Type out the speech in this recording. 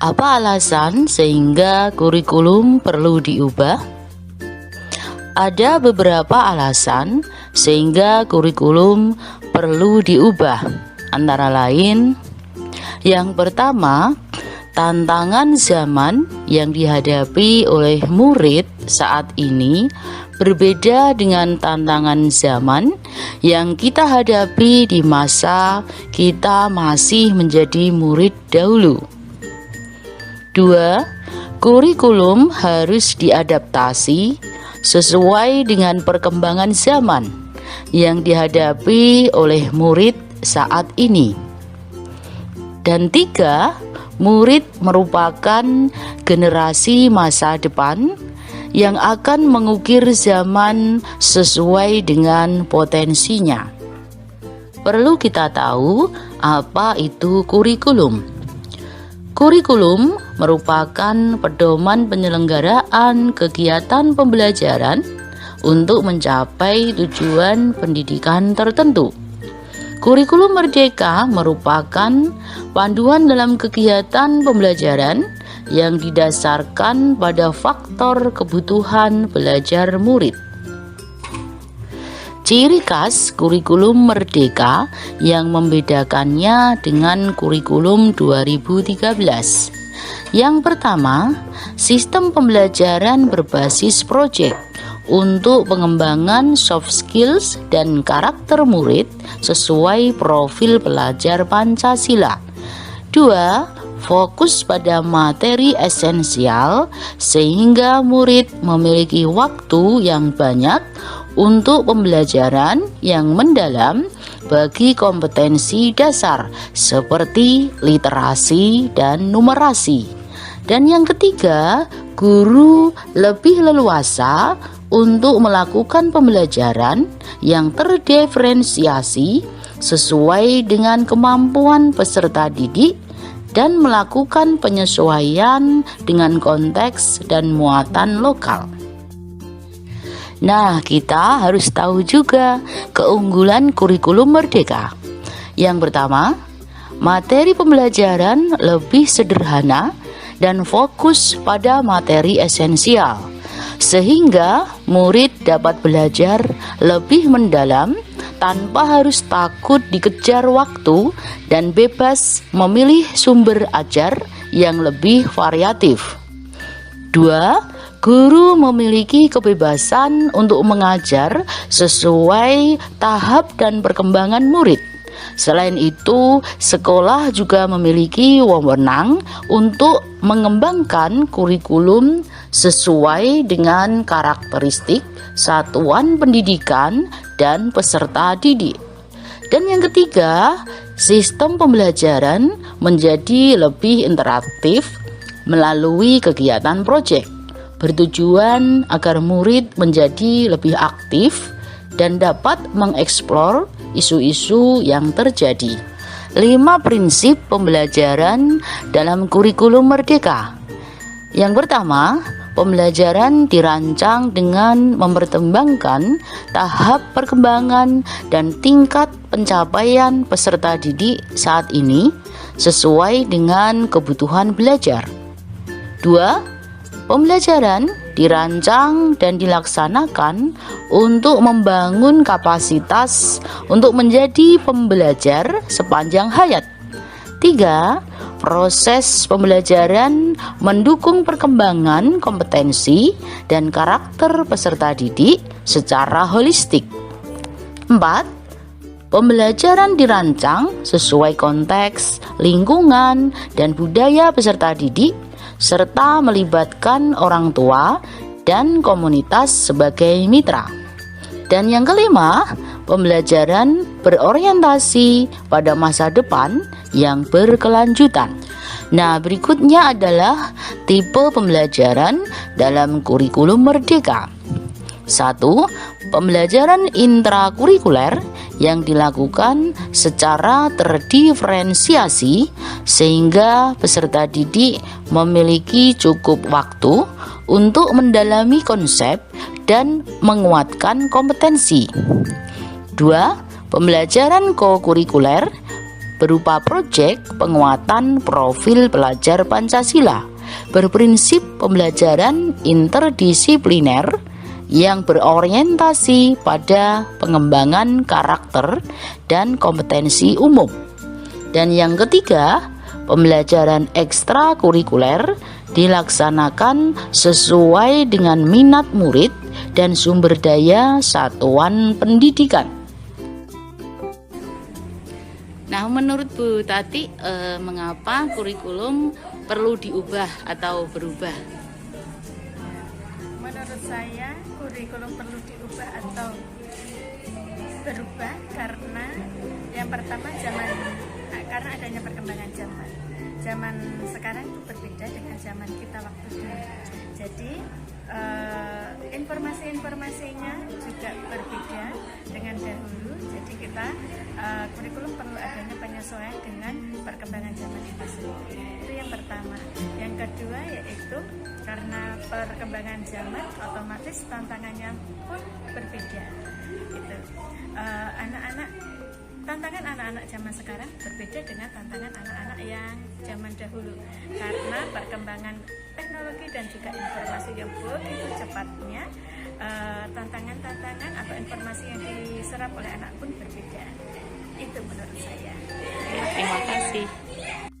Apa alasan sehingga kurikulum perlu diubah? Ada beberapa alasan sehingga kurikulum perlu diubah. Antara lain, yang pertama, tantangan zaman yang dihadapi oleh murid saat ini berbeda dengan tantangan zaman yang kita hadapi di masa kita masih menjadi murid dahulu. 2. Kurikulum harus diadaptasi sesuai dengan perkembangan zaman yang dihadapi oleh murid saat ini. Dan 3. Murid merupakan generasi masa depan yang akan mengukir zaman sesuai dengan potensinya. Perlu kita tahu apa itu kurikulum. Kurikulum merupakan pedoman penyelenggaraan kegiatan pembelajaran untuk mencapai tujuan pendidikan tertentu. Kurikulum Merdeka merupakan panduan dalam kegiatan pembelajaran yang didasarkan pada faktor kebutuhan belajar murid. Ciri khas kurikulum Merdeka yang membedakannya dengan kurikulum 2013. Yang pertama, sistem pembelajaran berbasis proyek untuk pengembangan soft skills dan karakter murid sesuai profil pelajar Pancasila. 2. Fokus pada materi esensial sehingga murid memiliki waktu yang banyak untuk pembelajaran yang mendalam bagi kompetensi dasar seperti literasi dan numerasi. Dan yang ketiga, guru lebih leluasa untuk melakukan pembelajaran yang terdiferensiasi sesuai dengan kemampuan peserta didik dan melakukan penyesuaian dengan konteks dan muatan lokal. Nah, kita harus tahu juga keunggulan kurikulum Merdeka. Yang pertama, materi pembelajaran lebih sederhana dan fokus pada materi esensial, sehingga murid dapat belajar lebih mendalam tanpa harus takut dikejar waktu dan bebas memilih sumber ajar yang lebih variatif. 2. Guru memiliki kebebasan untuk mengajar sesuai tahap dan perkembangan murid. Selain itu, sekolah juga memiliki wewenang untuk mengembangkan kurikulum sesuai dengan karakteristik satuan pendidikan dan peserta didik. Dan yang ketiga, sistem pembelajaran menjadi lebih interaktif melalui kegiatan proyek, bertujuan agar murid menjadi lebih aktif dan dapat mengeksplor isu-isu yang terjadi. 5 prinsip pembelajaran dalam kurikulum Merdeka. Yang pertama, pembelajaran dirancang dengan mempertimbangkan tahap perkembangan dan tingkat pencapaian peserta didik saat ini sesuai dengan kebutuhan belajar. 2. Pembelajaran dirancang dan dilaksanakan untuk membangun kapasitas untuk menjadi pembelajar sepanjang hayat. 3. Proses pembelajaran mendukung perkembangan kompetensi dan karakter peserta didik secara holistik. 4. Pembelajaran dirancang sesuai konteks, lingkungan, dan budaya peserta didik serta melibatkan orang tua dan komunitas sebagai mitra. Dan yang kelima, pembelajaran berorientasi pada masa depan yang berkelanjutan. Nah, berikutnya adalah tipe pembelajaran dalam kurikulum Merdeka. 1. Pembelajaran intrakurikuler yang dilakukan secara terdiferensiasi sehingga peserta didik memiliki cukup waktu untuk mendalami konsep dan menguatkan kompetensi. 2. Pembelajaran kokurikuler berupa proyek penguatan profil pelajar Pancasila berprinsip pembelajaran interdisipliner yang berorientasi pada pengembangan karakter dan kompetensi umum. Dan yang ketiga, pembelajaran ekstrakurikuler dilaksanakan sesuai dengan minat murid dan sumber daya satuan pendidikan. Nah, menurut Bu Tati, mengapa kurikulum perlu diubah atau berubah? Menurut saya, kurikulum perlu diubah atau berubah karena yang pertama karena adanya perkembangan zaman. Zaman sekarang itu berbeda dengan zaman kita waktu dulu. Jadi informasi-informasinya juga berbeda dengan dahulu. Jadi kita kurikulum perlu adanya penyesuaian dengan perkembangan zaman itu sendiri. Itu yang pertama. Yang kedua yaitu karena perkembangan zaman otomatis tantangannya pun berbeda. Gitu. Tantangan anak-anak zaman sekarang berbeda dengan tantangan anak-anak yang zaman dahulu karena perkembangan teknologi dan juga informasi yang begitu cepatnya. Tantangan-tantangan atau informasi yang diserap oleh anak pun berbeda. Itu menurut saya. Terima kasih.